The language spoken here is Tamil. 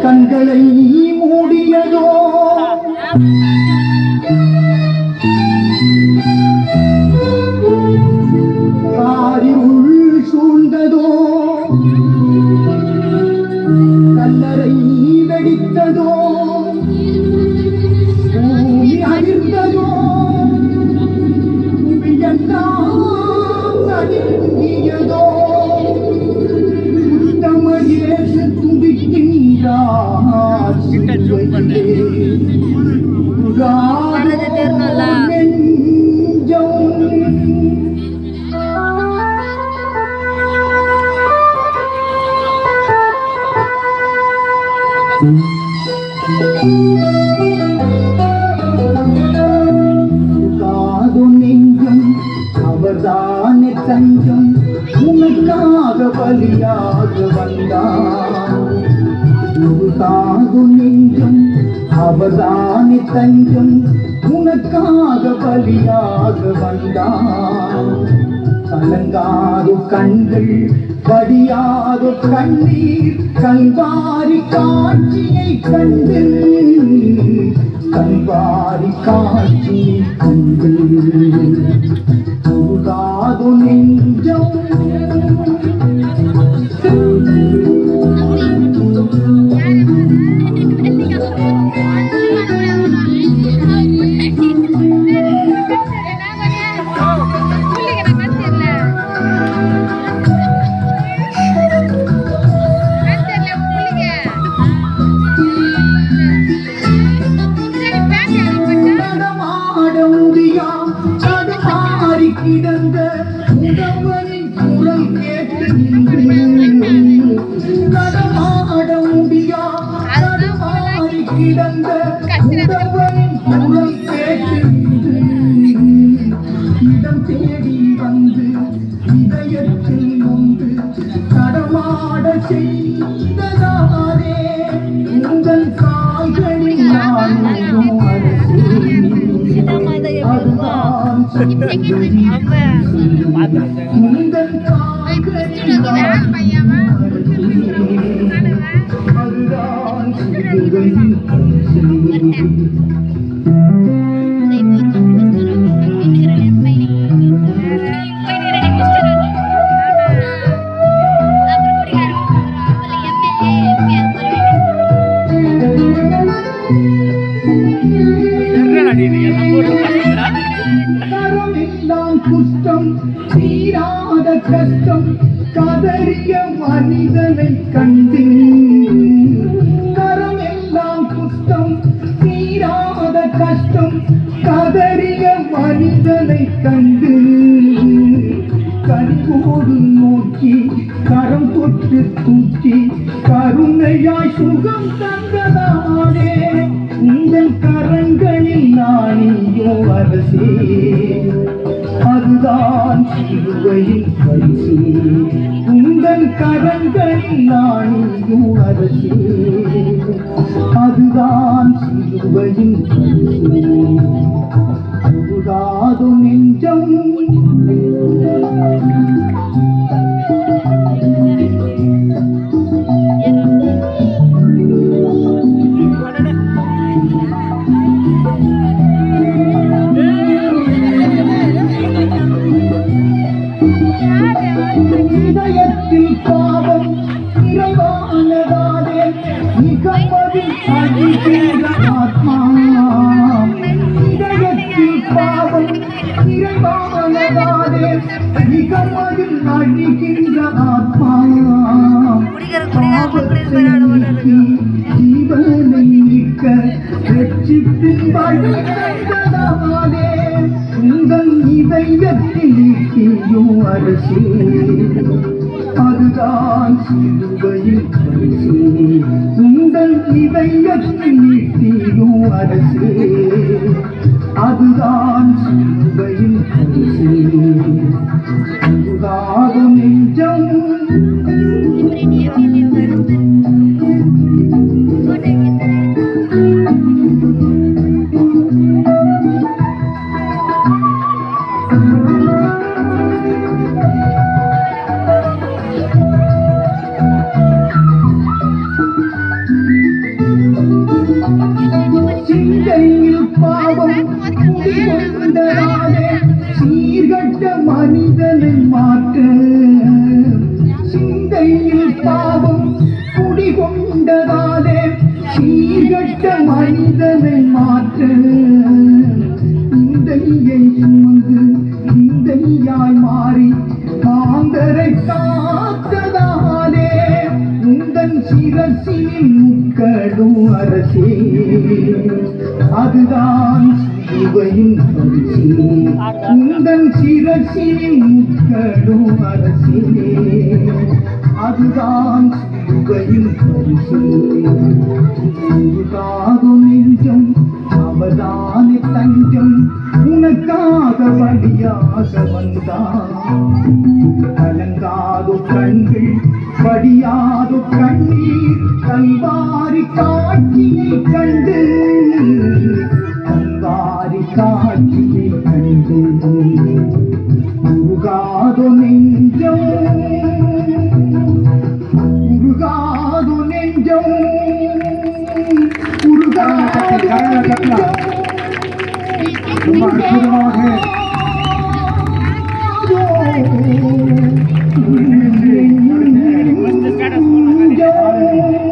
கண்களை மூடியதோ காரிருள் சூழ்ந்ததோ கல்லறை வெடித்ததோ பூமி அதிர்ந்ததோ புவியெல்லாம் நடுங்கியதோ உத்தமயேசு துதிக்கின்றார் சிலுவையிலே. காது நெஞ்சம் அவர்தானே தஞ்சம் உனக்காக பலியாக வந்தார். காது நெஞ்சம் அவர்தானே தஞ்சம் உனக்காக பலியாக வந்தார். கலங்காது கண்கள் வடியாது கண்ணீர் கல்வாரி காட்சியை கண்டு கல்வாரி காட்சியை கண்டு காது நெஞ்சம் கிடந்த உடவனின் குரல் கேட்டு கடமாட முடியா கடமாறி கிடந்த உடவனின் குரல் கேட்டு இடம் தேடி வந்து இதயத்தில் நொந்து கடமாட செய்ததாரே உங்கள் கால்களில் நான் குஷ்டம் தீராத கஷ்டம் கதறிய மனிதனை கண்டு கரம் எல்லாம் குஷ்டம் தீராத கஷ்டம் கதறிய மனிதனை கண்டு கண்கோடு நோக்கி கரம் தொட்டு தூக்கி கருணையாய் சுகம் தந்ததானே உங்கள் கரங்களில் நானியோ அரசே அதுதான் சிலுவையின் பரிசு உங்கள் கரங்களில் நானியோ அரசே அதுதான் சிலுவையின் பரிசு அதுதாது நெஞ்சம் இதயத்தில் பாவம் நிறைவானதாலே மிகமதில் அழிகின்ற ஆத்மா இதயத்தில் பாவம் நிறைவானதாலே மிகமதில் அழிகின்ற ஆத்மா ஜீவனை நிற்க ரட்சிப்பின் வழி தந்ததாலே உங்கள் இதயத்தில் நீக்கியோ அரசே அதுதான் சிலுவையின் பரிசு உங்கள் இதயத்தில் நீக்கியோ அரசே அதுதான் சிலுவையின் பரிசு அதுதான் நெஞ்சம் கொண்டதாலே சீர்கட்ட மனிதனை மாற்ற இந்தையை சுமந்து இந்தையாய் மாறி மாந்தரை காத்ததாலே உந்தன் சிரசின் முக்கடும் அரசே அதுதான் சிலுவையின் பரிசே உந்தன் சிரசின் முக்கடும் அரசே அதுதான் சிலுவையின் பரிசே உருகாகும் நெஞ்சம் அவதானே தஞ்சம் உனக்காக வழியாக வந்தான் கலங்காதோ கண்கள் படியாதோ கண்ணீர் கல்வாரி காட்சியை கண்டு கல்வாரி காட்சியை கண்டு உருகாதோ நெஞ்சம் உருகாதோ நெஞ்சம் உருகாதோ